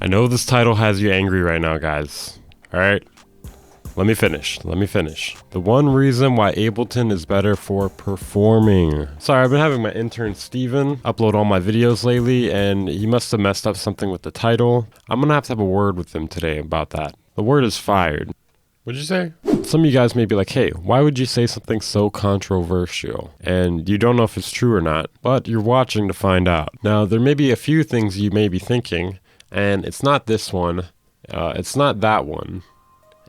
I know this title has you angry right now, guys. Alright? Let me finish. The one reason why Ableton is better for performing. Sorry, I've been having my intern Steven upload all my videos lately, and he must have messed up something with the title. I'm gonna have to have a word with him today about that. The word is fired. What'd you say? Some of you guys may be like, hey, why would you say something so controversial? And you don't know if it's true or not, but you're watching to find out. Now, there may be a few things you may be thinking, and it's not this one, it's not that one.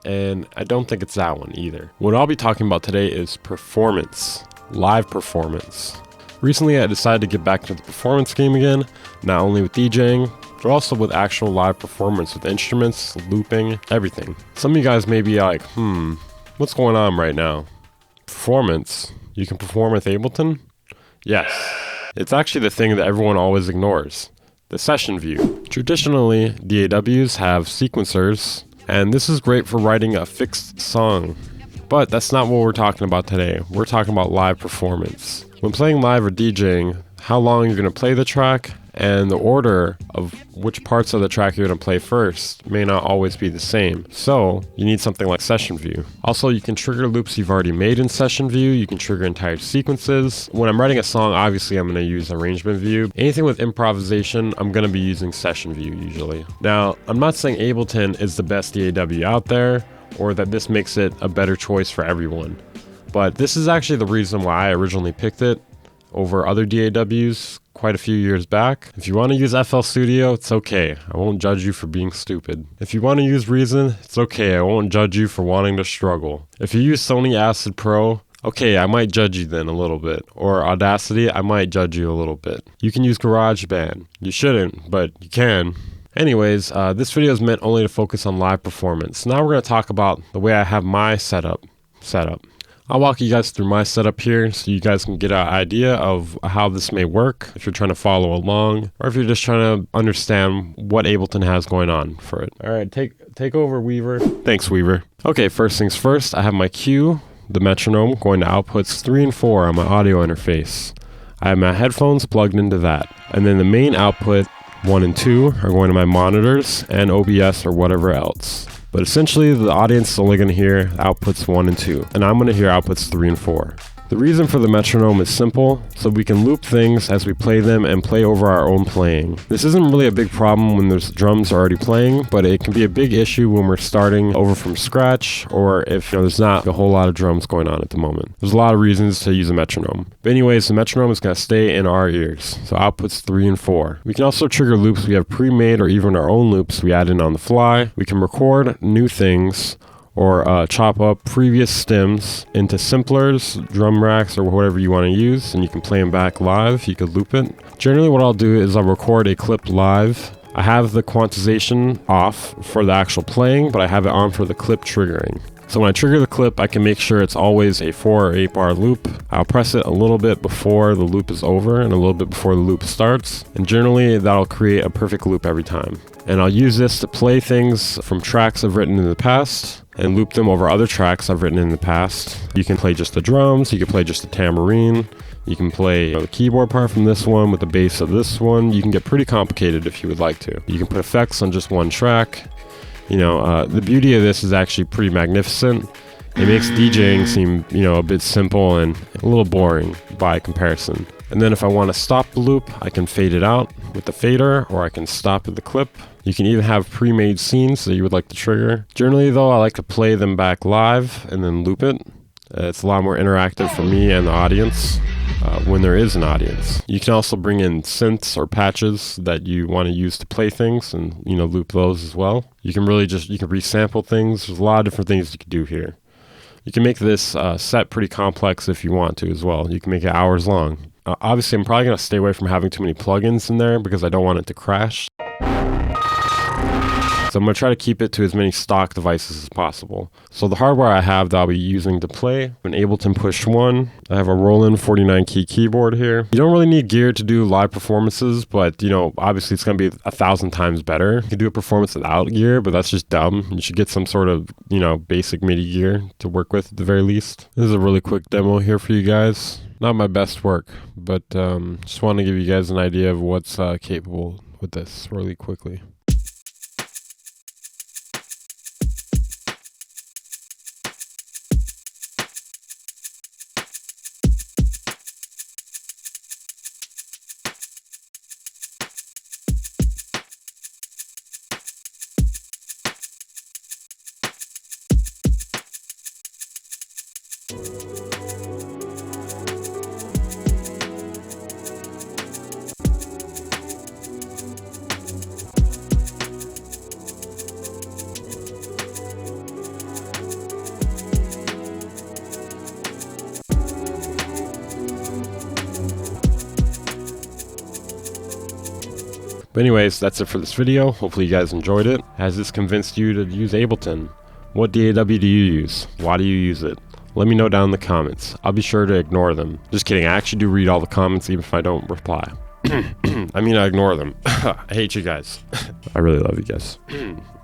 And I don't think it's that one either. What I'll be talking about today is performance, live performance. Recently, I decided to get back into the performance game again, not only with DJing, but also with actual live performance with instruments, looping, everything. Some of you guys may be like, what's going on right now? Performance? You can perform with Ableton? Yes. It's actually the thing that everyone always ignores, the session view. Traditionally, DAWs have sequencers, and this is great for writing a fixed song. But that's not what we're talking about today. We're talking about live performance. When playing live or DJing, how long you're going to play the track and the order of which parts of the track you're going to play first may not always be the same. So you need something like session view. Also, you can trigger loops you've already made in session view. You can trigger entire sequences. When I'm writing a song, obviously I'm going to use arrangement view. Anything with improvisation, I'm going to be using session view usually. Now, I'm not saying Ableton is the best DAW out there or that this makes it a better choice for everyone. But this is actually the reason why I originally picked it over other DAWs quite a few years back. If you want to use FL Studio, it's okay. I won't judge you for being stupid. If you want to use Reason, it's okay. I won't judge you for wanting to struggle. If you use Sony Acid Pro, okay, I might judge you then a little bit. Or Audacity, I might judge you a little bit. You can use GarageBand. You shouldn't, but you can. Anyways, this video is meant only to focus on live performance. Now we're going to talk about the way I have my setup. I'll walk you guys through my setup here so you guys can get an idea of how this may work if you're trying to follow along or if you're just trying to understand what Ableton has going on for it. All right, take over, Weaver. Thanks, Weaver. Okay, first things first, I have my cue, the metronome, going to outputs 3 and 4 on my audio interface. I have my headphones plugged into that. And then the main output, 1 and 2, are going to my monitors and OBS or whatever else. But essentially, the audience is only going to hear outputs 1 and 2, and I'm going to hear outputs 3 and 4. The reason for the metronome is simple, so we can loop things as we play them and play over our own playing. This isn't really a big problem when there's drums already playing, but it can be a big issue when we're starting over from scratch or if there's not a whole lot of drums going on at the moment. There's a lot of reasons to use a metronome. But anyways, the metronome is going to stay in our ears, so outputs 3 and 4. We can also trigger loops we have pre-made or even our own loops we add in on the fly. We can record new things or chop up previous stems into simplers, drum racks, or whatever you want to use, and you can play them back live. You could loop it. Generally what I'll do is I'll record a clip live. I have the quantization off for the actual playing, but I have it on for the clip triggering. So when I trigger the clip, I can make sure it's always a 4 or 8 bar loop. I'll press it a little bit before the loop is over and a little bit before the loop starts. And generally that'll create a perfect loop every time. And I'll use this to play things from tracks I've written in the past and loop them over other tracks I've written in the past. You can play just the drums, you can play just the tambourine, you can play the keyboard part from this one with the bass of this one. You can get pretty complicated if you would like to. You can put effects on just one track. The beauty of this is actually pretty magnificent. It makes DJing seem, a bit simple and a little boring by comparison. And then if I want to stop the loop, I can fade it out with the fader, or I can stop at the clip. You can even have pre-made scenes that you would like to trigger. Generally though, I like to play them back live and then loop it. It's a lot more interactive for me and the audience when there is an audience. You can also bring in synths or patches that you want to use to play things and loop those as well. You can resample things. There's a lot of different things you can do here. You can make this set pretty complex if you want to as well. You can make it hours long. Obviously, I'm probably going to stay away from having too many plugins in there because I don't want it to crash. So I'm going to try to keep it to as many stock devices as possible. So the hardware I have that I'll be using to play, an Ableton Push 1. I have a Roland 49 key keyboard here. You don't really need gear to do live performances, but obviously it's going to be 1,000 times better. You can do a performance without gear, but that's just dumb. You should get some sort of, basic MIDI gear to work with at the very least. This is a really quick demo here for you guys. Not my best work, but just want to give you guys an idea of what's capable with this really quickly. But anyways, that's it for this video. Hopefully you guys enjoyed it. Has this convinced you to use Ableton? What DAW do you use? Why do you use it? Let me know down in the comments. I'll be sure to ignore them. Just kidding, I actually do read all the comments even if I don't reply. I mean, I ignore them. I hate you guys. I really love you guys.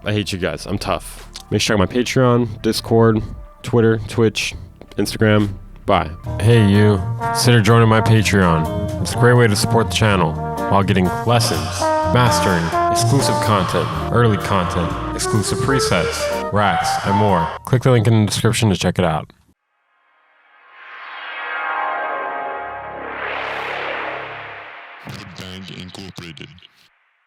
I hate you guys. I'm tough. Make sure to check my Patreon, Discord, Twitter, Twitch, Instagram. Bye. Hey you, consider joining my Patreon. It's a great way to support the channel while getting lessons, mastering, exclusive content, early content, exclusive presets, racks, and more. Click the link in the description to check it out. Band Incorporated.